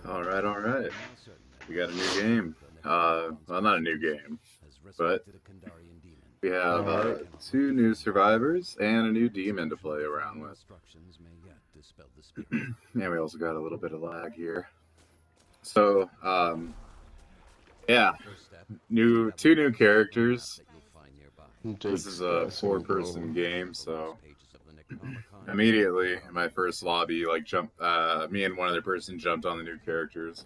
All right, all right. We got a new game. Well, not a new game, but we have Alright. two new survivors and a new demon to play around with. And we also got a little bit of lag here. So, yeah, two new characters. This is a four-person game, so immediately in my first lobby, me and one other person jumped on the new characters.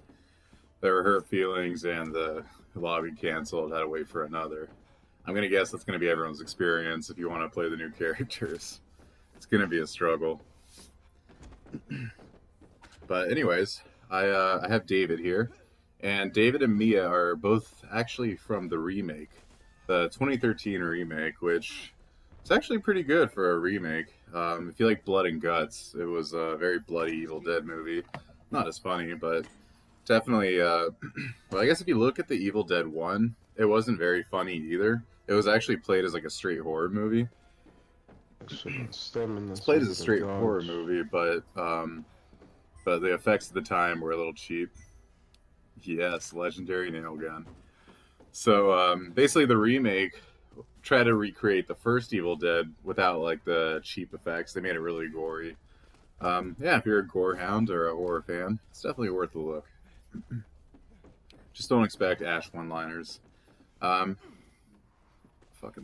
There were hurt feelings, and the lobby canceled. Had to wait for another. I'm gonna guess that's gonna be everyone's experience if you want to play the new characters. It's gonna be a struggle. But anyways, I have David here, and David and Mia are both actually from the remake, the 2013 remake, which is actually pretty good for a remake. If you like blood and guts, it was a very bloody Evil Dead movie. Not as funny, but definitely. Well, I guess if you look at the Evil Dead 1, it wasn't very funny either. It was actually played as like a straight horror movie. It's played as a straight horror movie, but the effects at the time were a little cheap. Yes, legendary nail gun. So basically, the remake tried to recreate the first Evil Dead without like the cheap effects. They made it really gory. Yeah, if you're a gore hound or a horror fan, it's definitely worth a look. Just don't expect Ash one-liners. Fucking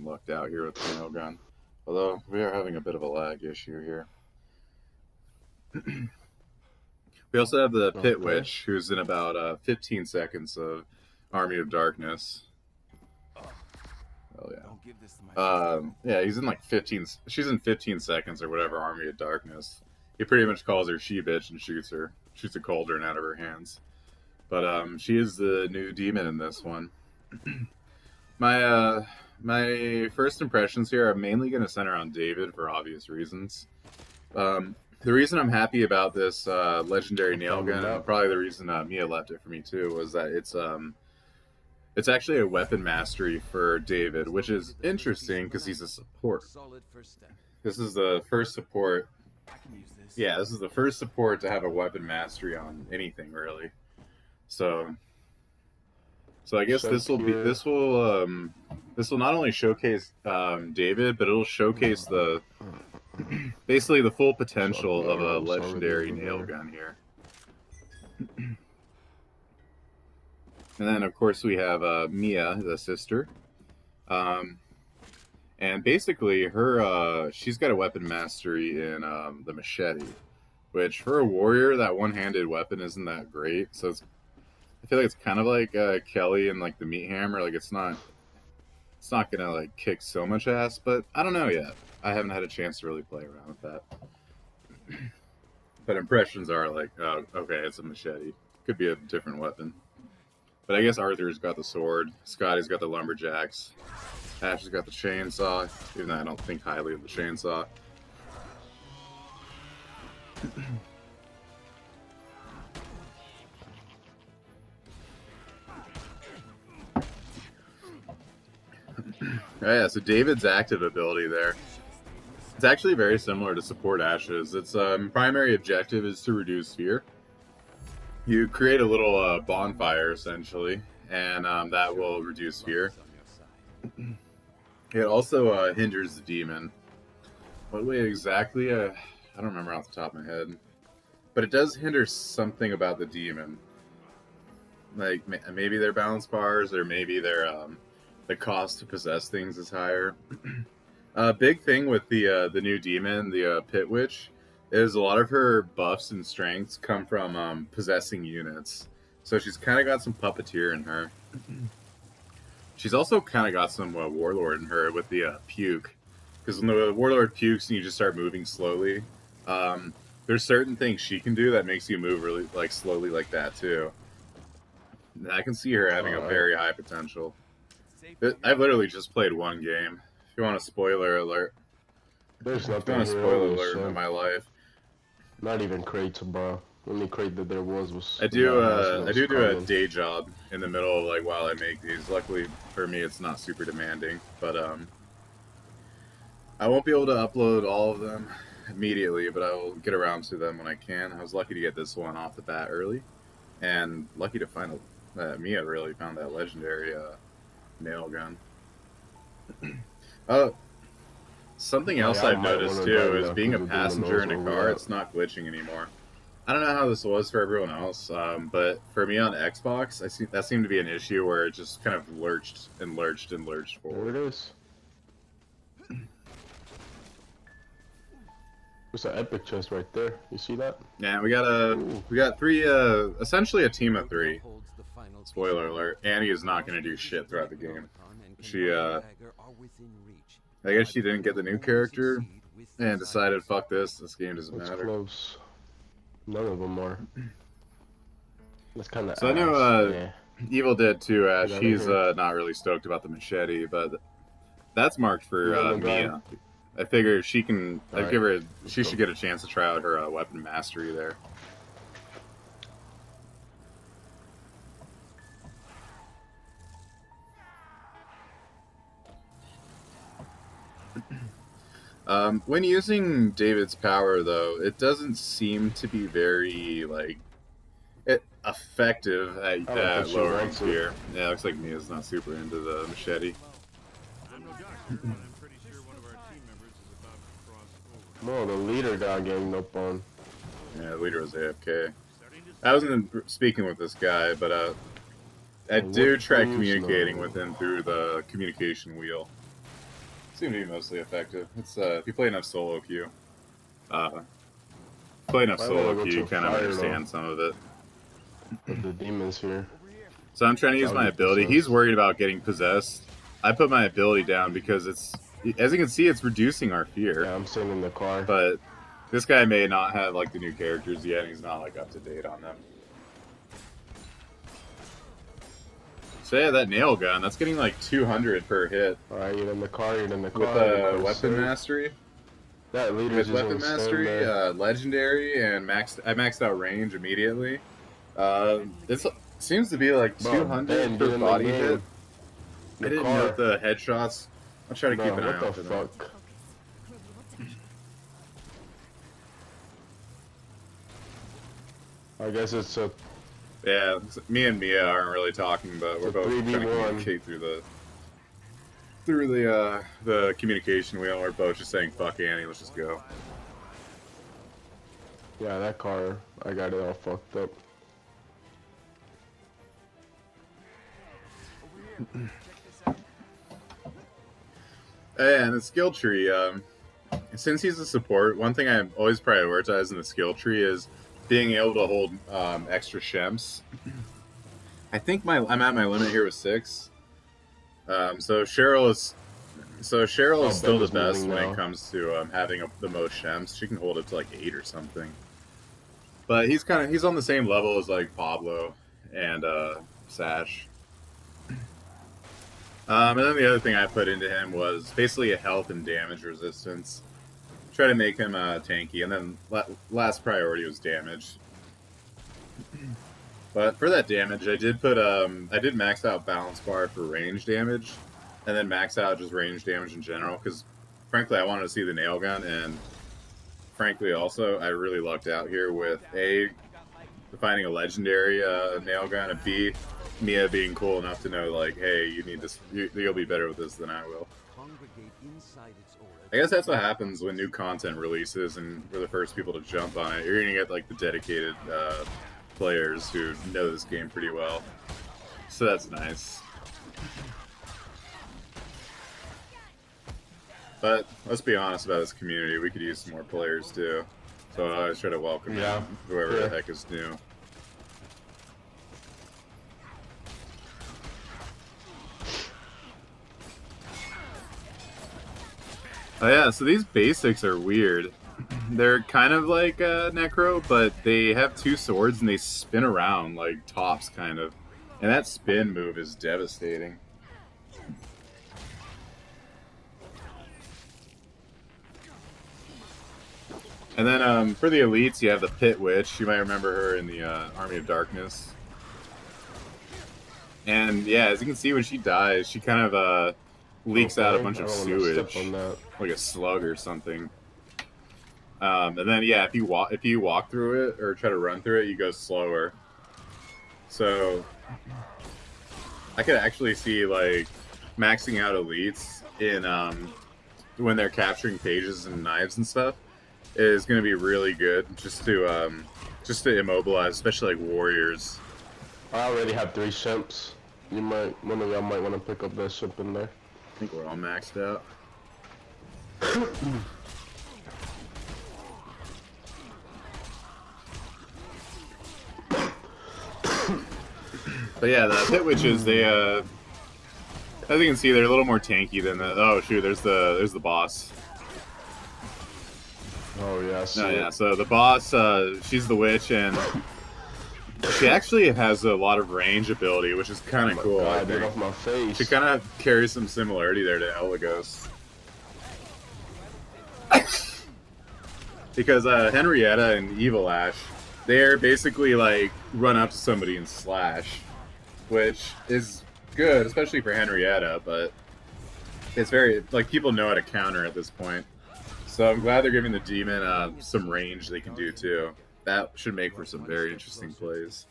lucked out here with the nail gun. Although we are having a bit of a lag issue here. We also have the Pit Witch, who's in about 15 seconds of Army of Darkness. Oh yeah. Yeah, he's in like 15. She's in 15 seconds or whatever. Army of Darkness. He pretty much calls her she bitch and shoots her. Shoots a cauldron out of her hands. But she is the new demon in this one. My first impressions here are mainly going to center on David for obvious reasons. The reason I'm happy about this legendary nail gun, and probably the reason Mia left it for me too, was that it's actually a weapon mastery for David, which is interesting because he's a support. This is the first support. Yeah, this is the first support to have a weapon mastery on anything really. So I guess this will not only showcase David, but it'll showcase basically the full potential of a legendary nail gun here. And then of course we have Mia, the sister, and basically she's got a weapon mastery in the machete, which for a warrior that one-handed weapon isn't that great. So I feel like it's kind of like Kelly and like the meat hammer. Like it's not gonna like kick so much ass, but I don't know yet. I haven't had a chance to really play around with that. But impressions are like, oh, okay, it's a machete. Could be a different weapon. But I guess Arthur's got the sword. Scotty's got the lumberjacks. Ash has got the chainsaw, even though I don't think highly of the chainsaw. Oh, yeah, so David's active ability there. It's actually very similar to support Ash's. Its primary objective is to reduce fear. You create a little bonfire, essentially, and that will reduce fear. It also hinders the demon. What way exactly? I don't remember off the top of my head. But it does hinder something about the demon. Like, maybe their balance bars, or maybe their the cost to possess things is higher. Big thing with the new demon, the Pit Witch, is a lot of her buffs and strengths come from possessing units. So she's kind of got some puppeteer in her. She's also kind of got some warlord in her with the puke. Because when the warlord pukes and you just start moving slowly, there's certain things she can do that makes you move really like slowly like that too. And I can see her having a very high potential. I've literally just played one game. If you want a spoiler alert, There's nothing. Not a spoiler alert in my life. Not even crates, bro. The only crate that there was. I do a day job in the middle of like while I make these. Luckily for me, it's not super demanding, but I won't be able to upload all of them immediately, but I will get around to them when I can. I was lucky to get this one off the bat early, and lucky to find Mia really found that legendary nail gun. uh, Something else I I've might noticed wanna too drive is that being a through the demon passenger in a knows car, where it's not glitching anymore. I don't know how this was for everyone else, but for me on Xbox, that seemed to be an issue where it just kind of lurched and lurched and lurched There forward. it is. There's an epic chest right there. You see that? Yeah, we got three, essentially a team of three. Spoiler alert: Annie is not going to do shit throughout the game. She, I guess she didn't get the new character and decided, fuck this game doesn't It's matter. close. None of them are. That's kind of. So I know yeah. Evil Dead 2, Get outta she's here. not really stoked about the machete, but that's marked for You wanna Mia. I figure she can. I Alright, give her. let's She go. should get a chance to try out her weapon mastery there. When using David's power, though, it doesn't seem to be very effective I don't at think she lowering wants it. fear. Yeah, it looks like Mia's not super into the machete. I'm no doctor, but I'm pretty sure one of our team members is about to cross over. No, the leader got ganged up on. Yeah, the leader was AFK. Starting to I wasn't speaking with this guy, but I What do try do you communicating know? with him through the communication wheel. Seemed to be mostly effective. It's if you play enough solo queue, play enough Why solo would I go queue, you to kind of fire, understand some of it. But the demons here. So I'm trying to use I'll my get ability. possessed. He's worried about getting possessed. I put my ability down because it's, as you can see, it's reducing our fear. Yeah, I'm sitting in the car. But this guy may not have like the new characters yet, and he's not like up to date on them. So yeah, that nail gun, that's getting like 200 per hit Alright, you're in the car. You're in the car. with you're weapon safe. mastery. That leader's With just weapon gonna stand mastery, there. legendary, and I maxed out range immediately. It seems to be like Bro, 200 Ben, per get in the body game. hit. I The didn't car. note the headshots. I'll try to Bro, keep an eye what out the for them. fuck? I guess it's a Yeah, me and Mia aren't really talking, but we're It's a both trying to 3v1. communicate through the communication wheel. We're both just saying, "Fuck Annie, let's just go." yeah, that car. I got it all fucked up. And the skill tree. Since he's a support, one thing I always prioritize in the skill tree is being able to hold extra shemps. I think I'm at my limit here with 6. So Cheryl is Oh, still the Ben is best moving when now. it comes to having the most shemps. She can hold it to like 8 or something. But he's on the same level as like Pablo and Sash. And then the other thing I put into him was basically a health and damage resistance. Try to make him tanky, and then last priority was damage. But for that damage, I did max out balance bar for range damage, and then max out just range damage in general. Because frankly, I wanted to see the nail gun, and frankly, also I really lucked out here with finding a legendary nail gun, and B, Mia being cool enough to know like, hey, you need this. You'll be better with this than I will. I guess that's what happens when new content releases, and we're the first people to jump on it. You're gonna get like the dedicated players who know this game pretty well, so that's nice. But let's be honest about this community. We could use some more players too. So I always try to welcome Yeah. whoever Yeah. the heck is new. Oh yeah, so these basics are weird. They're kind of like Necro, but they have 2 swords and they spin around like tops, kind of. And that spin move is devastating. And then for the elites, you have the Pit Witch. You might remember her in the Army of Darkness. And yeah, as you can see, when she dies, she kind of leaks out a bunch of I don't wanna step sewage, on that. like a slug or something. And then yeah, if you walk through it or try to run through it, you go slower. So I could actually see like maxing out elites in when they're capturing pages and knives and stuff is going to be really good just to immobilize, especially like warriors. I already have 3 shimps. One of y'all might want to pick up that shimp in there. I think we're all maxed out. But yeah, the pit witches, they as you can see, they're a little more tanky than the. Oh shoot, there's the boss. Oh yeah, I see No, it. yeah. So the boss, she's the witch, and she actually has a lot of range ability, which is kind of cool. I God, get think. off my face. She kind of carries some similarity there to Elagos. Because Henrietta and Evil Ash, they're basically like run up to somebody and slash, which is good, especially for Henrietta, but it's very, like, people know how to counter at this point. So I'm glad they're giving the demon some range they can do too. That should make for some very interesting plays.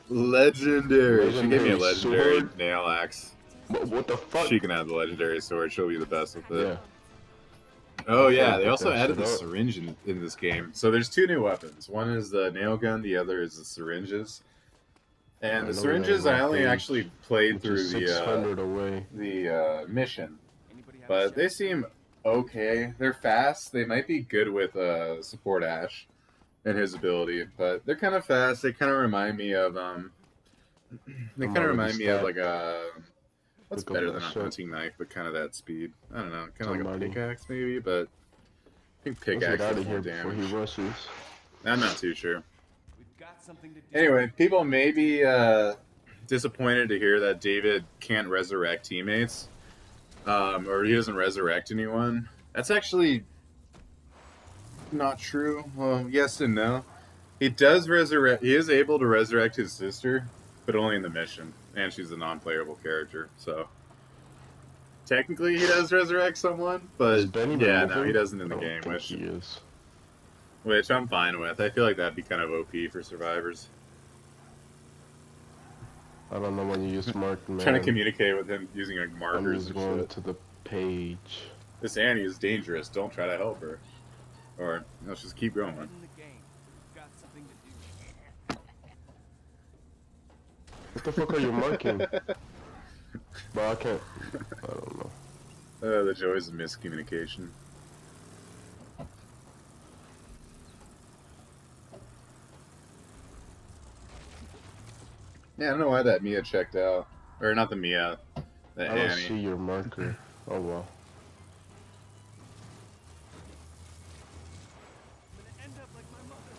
Legendary. She gave me a legendary Sword? nail axe. What the fuck? She can have the legendary sword. She'll be the best with it. Yeah. Oh yeah, Pick they also that added shit the up. syringe in this game. So there's 2 new weapons. One is the nail gun, the other is the syringes. And I the know syringes that I only page, actually played Which through is 600 away. the mission, but they seem okay. They're fast. They might be good with support Ash and his ability, but they're kind of fast. They kind of remind me of they kind of remind me of like a what's Look up better that than a shit. hunting knife, but kind of that speed. I don't know, kind of like a Somebody. pickaxe maybe, but I think Let's pickaxe get out is of more here before damage. he rushes. I'm not too sure. We've got something to do. Anyway, people may be disappointed to hear that David can't resurrect teammates, or he doesn't resurrect anyone. That's actually not true. Well, yes and no. He does resurrect. He is able to resurrect his sister, but only in the mission, and she's a non-playable character. So technically, he does resurrect someone, Is but Benny yeah, no, moving? he doesn't in I the don't game, think which he is. I'm fine with. I feel like that'd be kind of OP for survivors. I don't know when you use mark, man. Trying to communicate with him using like I'm markers just and going shit. to the page. This Annie is dangerous. Don't try to help her. Or let's just keep going. In the game. We've got something to do. What the fuck are you marking? Bro, I can't. I don't know. The joys of miscommunication. Yeah, I don't know why that Mia checked out. Or not the Mia, the I don't Annie. see your marker. Oh well. I'm gonna end up like my mother.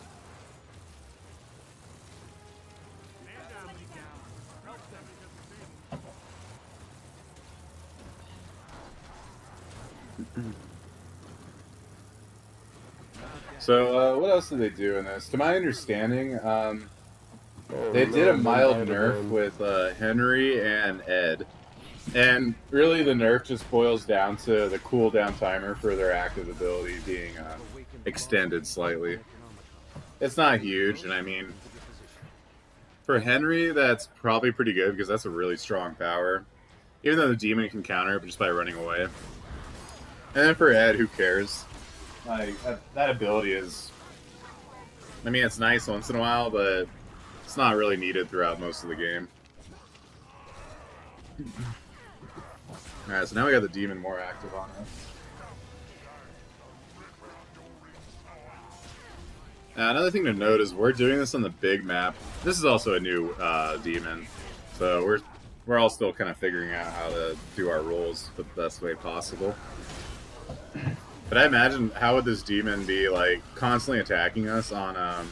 Man down, buddy, down. Help them because the So, what else did they do in this? To my understanding, Oh, they did a no, mild no, nerf no. with Henry and Ed. And really, the nerf just boils down to the cooldown timer for their active ability being extended slightly. It's not huge, and I mean, for Henry, that's probably pretty good because that's a really strong power. Even though the demon can counter it just by running away. And then for Ed, who cares? Like, that ability is... I mean, it's nice once in a while, but it's not really needed throughout most of the game. Alright, so now we got the demon more active on us. Now, another thing to note is we're doing this on the big map. This is also a new demon, so we're all still kind of figuring out how to do our roles the best way possible. But I imagine, how would this demon be like constantly attacking us on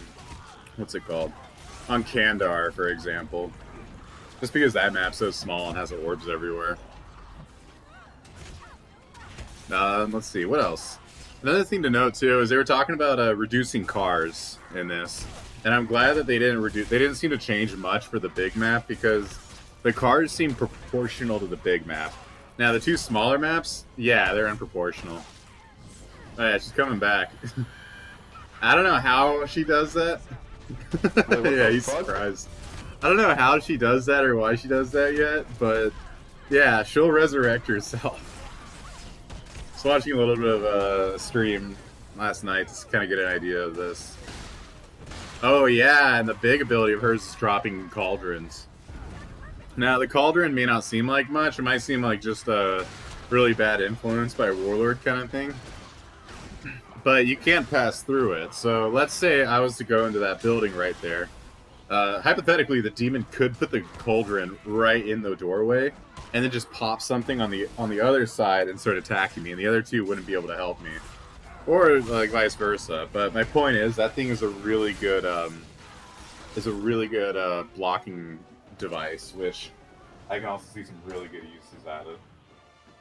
what's it called? On Kandar, for example. Just because that map's so small and has orbs everywhere. Let's see, what else? Another thing to note too is they were talking about reducing cars in this, and I'm glad that they didn't reduce. They didn't seem to change much for the big map because the cars seem proportional to the big map. Now the 2 smaller maps, yeah, they're unproportional. Oh yeah, she's coming back. I don't know how she does that. Wait, what Yeah, the he's fuck? surprised. I don't know how she does that or why she does that yet, but yeah, she'll resurrect herself. Just watching a little bit of a stream last night to kind of get an idea of this. Oh yeah, and the big ability of hers is dropping cauldrons. Now the cauldron may not seem like much; it might seem like just a really bad influence by Warlord kind of thing. But you can't pass through it. So let's say I was to go into that building right there. Hypothetically, the demon could put the cauldron right in the doorway, and then just pop something on the other side and start attacking me, and the other two wouldn't be able to help me, or like vice versa. But my point is that thing is a really good blocking device, which I can also see some really good uses out of.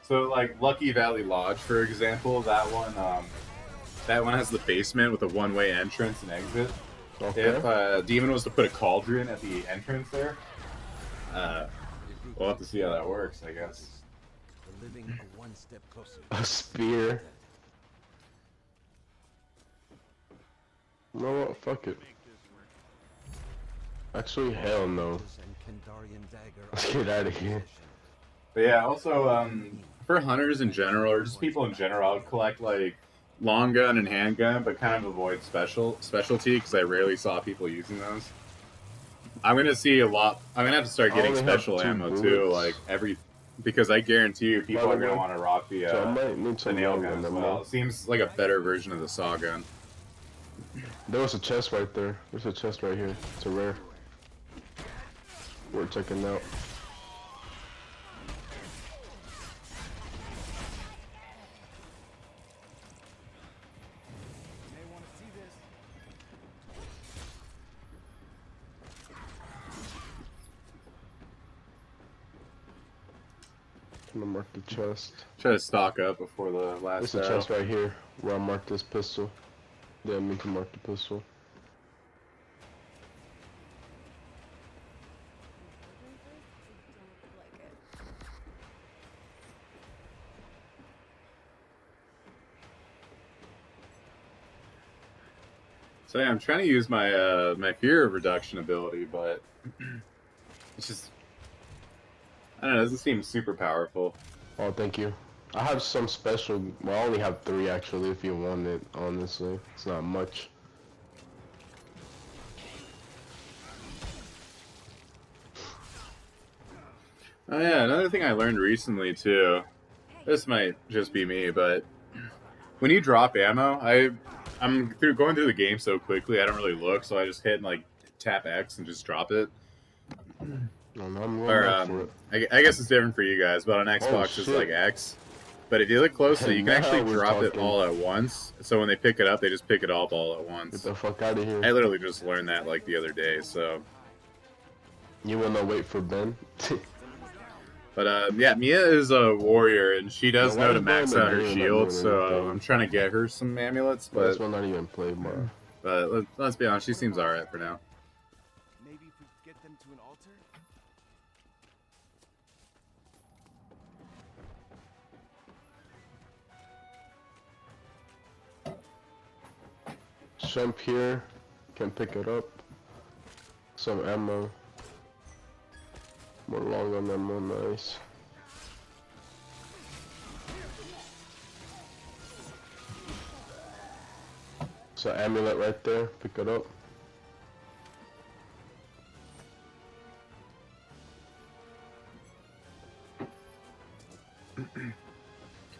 So like Lucky Valley Lodge, for example, that one has the basement with a one-way entrance and exit. Okay. If a demon was to put a cauldron at the entrance there, we'll have to see how that works, I guess. We're living a one step closer. A spear. No, what? Fuck it. Actually, hell no. And Kandarian dagger Let's get out of here. But yeah, also for hunters in general, or just people in general, I would collect like long gun and handgun, but kind of avoid specialty because I rarely saw people using those. I'm gonna see a lot. I'm gonna have to start getting I only have special 2 ammo too, bullets. like because I guarantee you people By are the gonna way, want to rock the So I might need the some nail long gun gun as ammo. well. It seems like a better version of the saw gun. There was a chest right there. There's a chest right here. It's a rare. We're checking out. I'm gonna mark the chest. Try to stock up before the last There's a battle. chest right here where I marked this pistol. Yeah, I mean to mark the pistol. So yeah, I'm trying to use my my fear reduction ability, but it's just I don't know. It doesn't seem super powerful. Oh, thank you. I have some special. Well, I only have 3 actually. If you want it, honestly, it's not much. Oh yeah, another thing I learned recently too. This might just be me, but when you drop ammo, I'm going through the game so quickly I don't really look, so I just hit and like tap X and just drop it. No, I'm Or rolling up for it. I guess it's different for you guys, but on Xbox it's shit. like X. But if you look closely, you can Now actually we're drop it talking. all at once. So when they pick it up, they just pick it up all at Get once. the fuck out of here. I literally just learned that like the other day. So, You wanna wait for Ben? but yeah, Mia is a warrior and she does Yeah, why know to is max Ben out her doing that shield. doing So anything? I'm trying to get her some amulets, This but one not even played, bro. let's be honest, she seems alright for now. Maybe if we get them to an altar? Jump here, can pick it up. Some ammo. More long gun ammo, nice. So amulet right there, pick it up.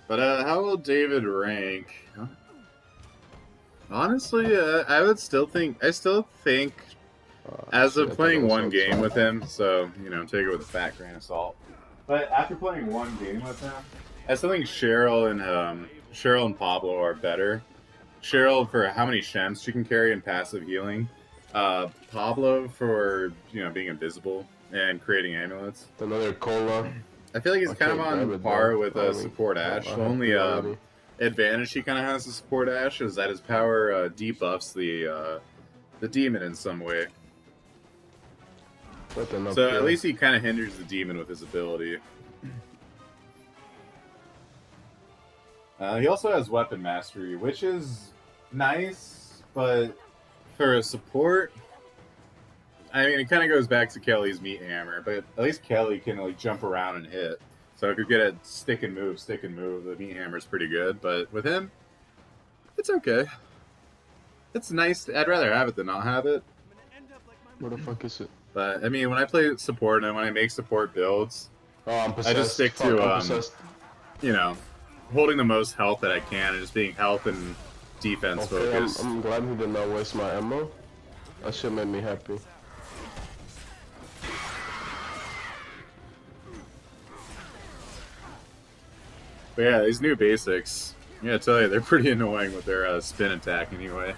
But how will David rank? Huh? Honestly, I still think as of playing one game with him, so take it with a fat grain of salt. But after playing one game with him, I still think Cheryl and Pablo are better. Cheryl for how many shems she can carry and passive healing. Pablo for being invisible and creating amulets. Another cola. I feel like he's I kind of can't grab on it, par though. with I mean, support I Ash. have The only to already. advantage he kind of has to support Ash is that his power debuffs the demon in some way. Nothing up So here. at least he kind of hinders the demon with his ability. He also has weapon mastery, which is nice, but for a support, I mean, it kind of goes back to Kelly's meat hammer, but at least Kelly can like jump around and hit. So if you get a stick and move, the meat hammer is pretty good. But with him, it's okay. It's nice. I'd rather have it than not have it. Where the fuck is it? But I mean, when I play support and when I make support builds, Oh, I'm possessed. I just stick Fuck, to I'm possessed. you know, holding the most health that I can and just being health and defense Okay, focused. I'm glad he did not waste my ammo. That shit made me happy. But yeah, these new basics, I gotta tell you, they're pretty annoying with their spin attack anyway.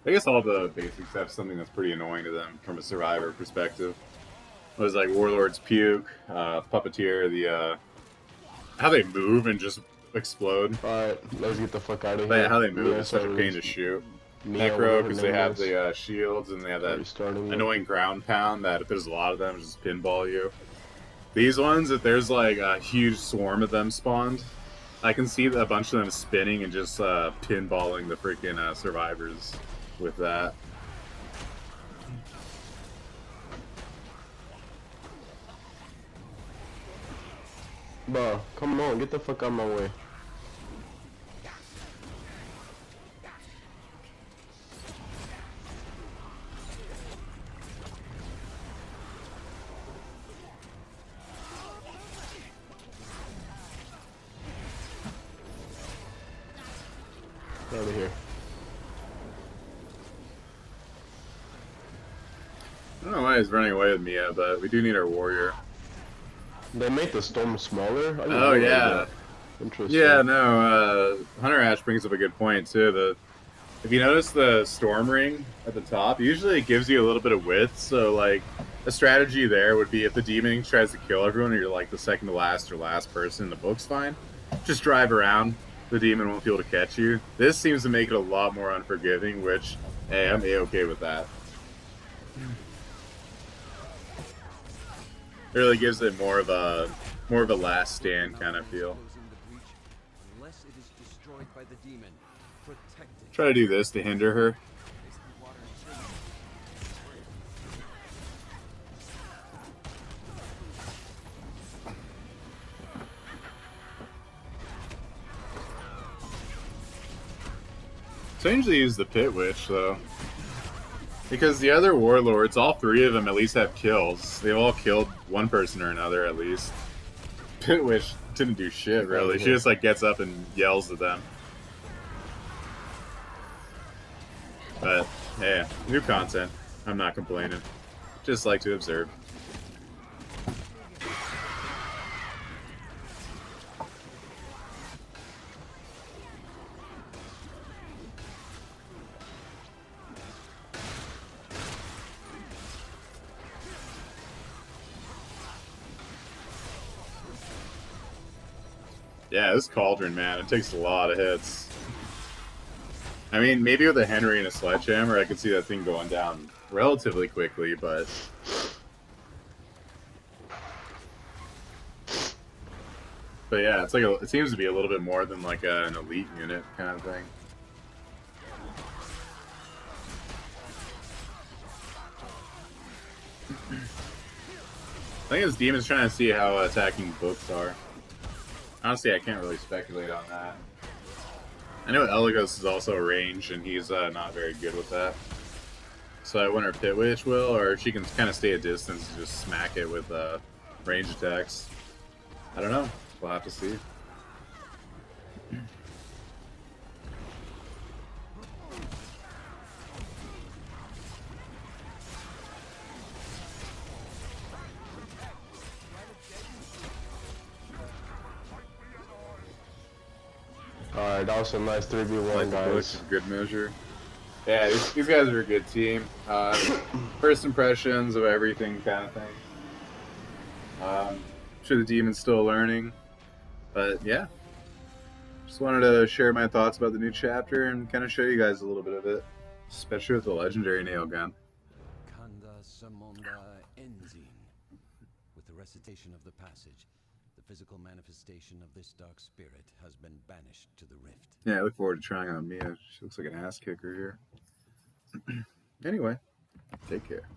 I guess all the basics have something that's pretty annoying to them from a survivor perspective. It was like Warlord's Puke, Puppeteer, the how they move and just explode. Alright, let's get the fuck out of But here. yeah, how they move Yeah, is such a so pain to shoot. Neo, Necro, whatever because name they have is. the shields and they have that Restarting it. annoying ground pound that if there's a lot of them, just pinball you. These ones, if there's like a huge swarm of them spawned, I can see a bunch of them spinning and just pinballing the freaking survivors with that. Bro, come on, get the fuck out of my way. Get out of here. I don't know why he's running away with me yet, but we do need our warrior. They made the storm smaller? I didn't Oh know yeah. that. Interesting. Yeah, no, Hunter Ash brings up a good point too. If you notice the storm ring at the top, usually it gives you a little bit of width, so like a strategy there would be if the demon tries to kill everyone and you're like the second to last or last person in the book's fine, just drive around, the demon won't be able to catch you. This seems to make it a lot more unforgiving, which, hey, I'm A-okay with that. It really gives it more of a last stand kind of feel. Closing the breach unless it is destroyed by the demon. Protect it. Try to do this to hinder her. Place the water and change. So I usually use the Pit Witch, though. Because the other warlords, all three of them at least have kills. They've all killed one person or another, at least. Pit Witch didn't do shit, really. She just, like, gets up and yells at them. But, hey, new content. I'm not complaining. Just like to observe. Yeah, this Cauldron, man, it takes a lot of hits. I mean, maybe with a Henry and a Sledgehammer, I could see that thing going down relatively quickly, but... But yeah, it's like it seems to be a little bit more than like an elite unit kind of thing. I think this demon's trying to see how attacking books are. Honestly, I can't really speculate on that. I know Eligos is also a range, and he's not very good with that. So I wonder if Pit Witch will, or if she can kind of stay a distance and just smack it with range attacks. I don't know. We'll have to see. Alright, that was a nice 3v1, Like the Bush guys. is good measure. Yeah, these guys are a good team. First impressions of everything kind of thing. I'm sure the demon's still learning. But yeah. Just wanted to share my thoughts about the new chapter and kind of show you guys a little bit of it. Especially with the legendary nail gun. Kanda Samonda Enzin. With the rest recitation of the passage, the physical manifestation of this dark spirit has been banished to the rift. Yeah, I look forward to trying on Mia. She looks like an ass kicker here. Anyway, take care.